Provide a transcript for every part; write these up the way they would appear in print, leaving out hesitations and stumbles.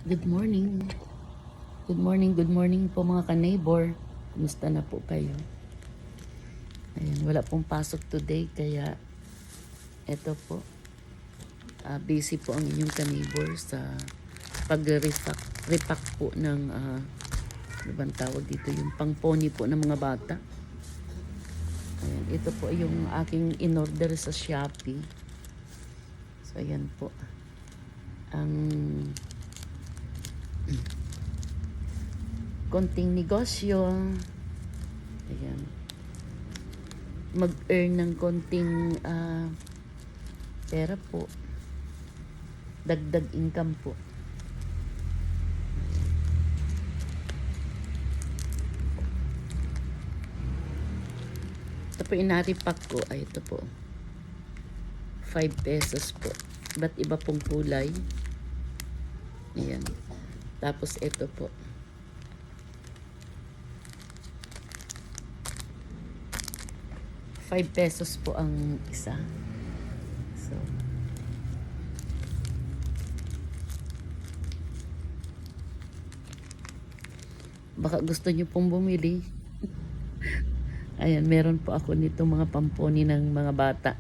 Good morning. Good morning po mga ka-neighbor. Kumusta na po kayo? Ayan, wala pong pasok today kaya eto po. Busy po ang inyong ka-neighbor sa pag-repack po ng ano bang tawag dito, yung pangponi po ng mga bata. Ayan, ito po yung aking in-order sa Shopee. So ayan po. Ang konting negosyo. Ayan. Mag-earn ng konting pera po. Dagdag income po. Ito po inaripak ko. Ay, ito po. 5 pesos po. Ba't iba pong kulay? Ayan. Tapos ito po. 5 pesos po ang isa. So, baka gusto nyo pong bumili. Ayan, meron po ako nito mga pamponi ng mga bata.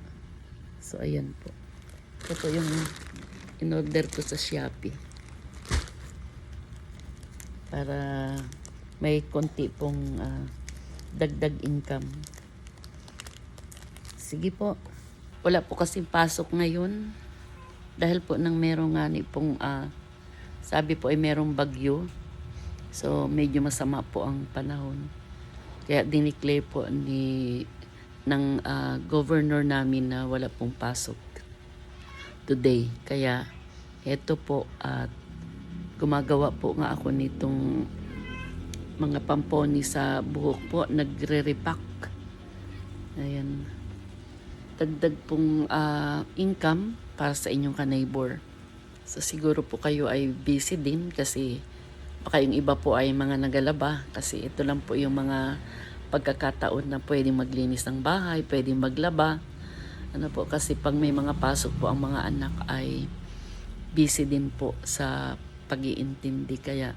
So, ayan po. Ito po yung in-order ko sa Shopee. Para may konti pong dagdag income. Sige po. Wala po kasi pasok ngayon. Dahil po nang merong nga pong sabi po ay merong bagyo. So medyo masama po ang panahon. Kaya dineclare po ng governor namin na wala pong pasok today. Kaya eto po at gumagawa po nga ako nitong mga pamponi sa buhok po. Nagre-repack. Ayan. Dagdag pong income para sa inyong ka-neighbor. So siguro po kayo ay busy din kasi baka yung iba po ay mga nagalaba kasi ito lang po yung mga pagkakataon na pwedeng maglinis ng bahay, pwedeng maglaba. Ano po kasi pag may mga pasok po ang mga anak ay busy din po sa pag-iintindi. Kaya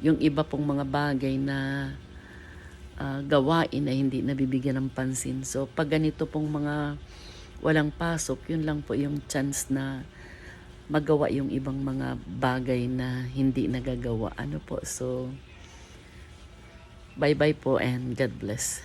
yung iba pong mga bagay na gawain ay hindi nabibigyan ng pansin. So pag ganito pong mga walang pasok, yun lang po yung chance na magawa yung ibang mga bagay na hindi nagagawa. Ano po, so bye bye po and God bless.